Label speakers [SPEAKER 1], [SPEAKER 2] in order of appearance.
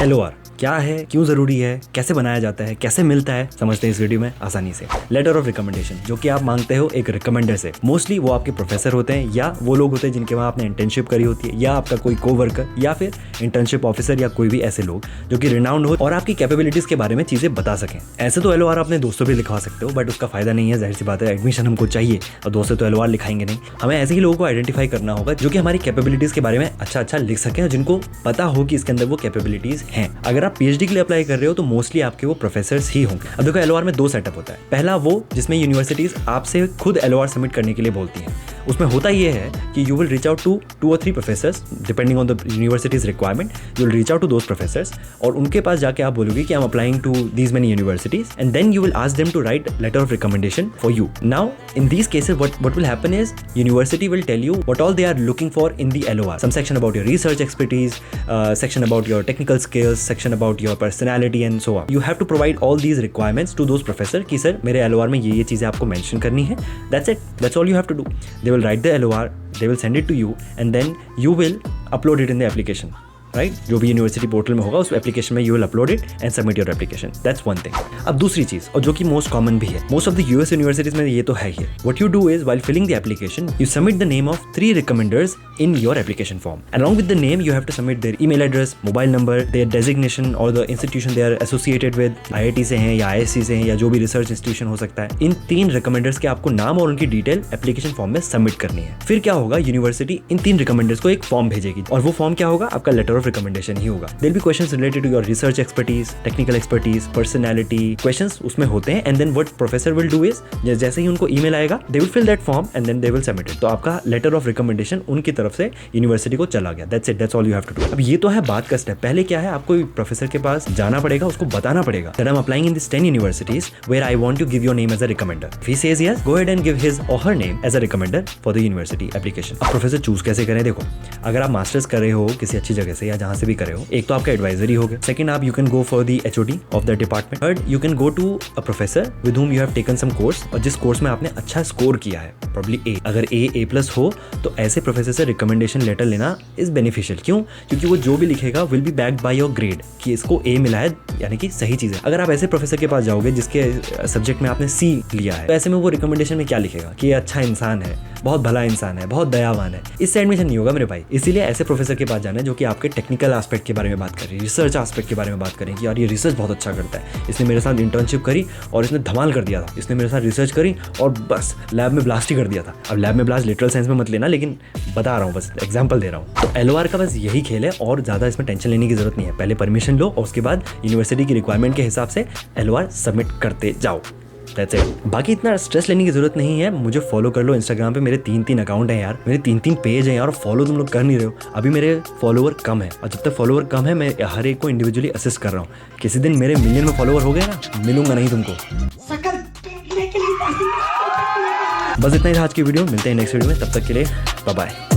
[SPEAKER 1] LOR क्या है, क्यों जरूरी है, कैसे बनाया जाता है, कैसे मिलता है, समझते हैं इस वीडियो में आसानी से। लेटर ऑफ रिकमेंडेशन, जो कि आप मांगते हो एक रिकमेंडर से। मोस्टली वो आपके प्रोफेसर होते हैं या वो लोग होते हैं जिनके वहाँ आपने इंटर्नशिप करी होती है, या आपका कोई कोवर्कर या फिर इंटर्नशिप ऑफिसर या कोई भी ऐसे लोग जो कि रिनाउंड हो और आपकी कैपेबिलिटीज के बारे में चीजें बता सकें। ऐसे तो एलओआर अपने दोस्तों भी लिखवा सकते हो, बट उसका फायदा नहीं है, जाहिर सी बात है, एडमिशन हमको चाहिए और दोस्तों तो एलओआर लिखाएंगे नहीं। हमें ऐसे ही लोगों को आइडेंटिफाई करना होगा जो कि हमारी कैपेबिलिटीज के बारे में अच्छा लिख सकें और जिनको पता हो कि इसके अंदर वो कैपेबिलिटीज हैं। अगर आप पीएचडी के लिए अप्लाई कर रहे हो तो मोस्टली आपके वो प्रोफेसर्स ही होंगे। अब देखो, एलओआर में 2 सेटअप होता है। पहला वो जिसमें यूनिवर्सिटीज आपसे खुद एलओआर सबमिट करने के लिए बोलती हैं। उसमें होता ये है कि you will reach out to 2 or 3 professors depending on the universities requirement. You will reach out to those professors और उनके पास जाके आप बोलोगे कि I am applying to these many universities and then you will ask them to write letter of recommendation for you. Now in these cases what will happen is university will tell you what all they are looking for in the LOR. Some section about your research expertise, section about your technical skills, section about your personality and so on. You have to provide all these requirements to those professor कि sir मेरे LOR में ये चीज़ें आपको mention करनी है। That's it. That's all you have to do. They will write the LOR, they will send it to you and then you will upload it in the application. Right, जो भी university portal में होगा उस application में you will upload it and submit your application. That's one thing. अब दूसरी चीज, और जो कि मोस्ट कॉमन भी है, most of the US universities में ये तो है ही। What you do is while filling the application you submit the name of 3 recommenders in your application form. Along with the name you have to submit their email address, mobile number, their designation और the institution they are associated with, IIT से हैं या ISC से हैं या जो भी research institution हो सकता है। इन 3 रिकमेंडर्स के आपको नाम और उनकी डिटेल एप्लीकेशन फॉर्म में सबमिट करनी है। फिर क्या होगा, यूनिवर्सिटी इन 3 रिकमेंडर्स को एक फॉर्म भेजेगी और वो फॉर्म क्या होगा, आपका लेटर ऑफ रिकमेंडेशन ही होगा। There'll be questions related to your research expertise, technical expertise, personality, questions उसमें होते हैं and then what professor will do is जैसे ही उनको ईमेल आएगा they will fill that form and then they will submit it। तो आपका letter of recommendation उनकी तरफ से यूनिवर्सिटी को चला गया। That's it, that's all you have to do। अब ये तो है बात का स्टेप। पहले क्या है, आपको प्रोफेसर के पास जाना पड़ेगा, उसको बताना पड़ेगा that I'm applying in these 10 universities where I want to give your name as a recommender। If he says yes, go ahead and give his or her name as a recommender for the university application। अब professor choose कैसे करें, देखो, अगर आप masters कर रहे हो किसी अच्छी जगह से या जहाँ से भी कर रहे हो, एक तो आपका एडवाइजरी हो गया। सेकंड, आप you can go for the HOD of the department. Third, you can go to a professor with whom you have taken some course और जिस कोर्स में आपने अच्छा स्कोर किया है, प्रॉब्ली ए, अगर A+ हो तो ऐसे प्रोफेसर से रिकमेंडेशन लेटर लेना इज बेनिफिशियल। क्यों? क्योंकि वो जो भी लिखेगा will be backed by your grade कि इसको A मिला है, यानी कि सही चीज है। अगर आप ऐसे प्रोफेसर के पास जाओगे जिसके सब्जेक्ट में आपने C लिया है, तो ऐसे में वो रिकमेंडेशन में क्या लिखेगा कि ये अच्छा इंसान है, बहुत भला इंसान है, बहुत दयावान है, इससे एडमिशन नहीं होगा मेरे भाई। इसीलिए ऐसे प्रोफेसर के पास जाना है जो कि आपके टेक्निकल एस्पेक्ट के बारे में बात करें, रिसर्च एस्पेक्ट के बारे में बात करें कि यार ये रिसर्च बहुत अच्छा करता है, इसने मेरे साथ इंटर्नशिप करी और इसने धमाल कर दिया था, इसने मेरे साथ रिसर्च करी और बस लैब में ब्लास्ट ही कर दिया था। अब लैब में ब्लास्ट लिटरल सेंस में मत लेना, लेकिन बता रहा हूँ, बस एग्जाम्पल दे रहा हूँ। तो एलओआर का बस यही खेल है और ज़्यादा इसमें टेंशन लेने की जरूरत नहीं है। पहले परमिशन लो और उसके बाद यूनिवर्सिटी की रिक्वायरमेंट के हिसाब से एलओआर सबमिट करते जाओ। That's it। बाकी इतना स्ट्रेस लेने की जरूरत नहीं है। मुझे फॉलो कर लो इंस्टाग्राम पे, मेरे 3 अकाउंट हैं यार, मेरे 3 पेज हैं यार, फॉलो तुम लोग कर नहीं रहे हो। अभी मेरे फॉलोवर कम है और जब तक फॉलोवर कम है मैं हर एक को इंडिविजुअली असिस्ट कर रहा हूँ। किसी दिन मेरे मिलियन में फॉलोवर हो गए ना, मिलूंगा नहीं तुमको। बस इतना ही था आज की वीडियो, मिलते हैं नेक्स्ट वीडियो में, तब तक के लिए बाय बाय।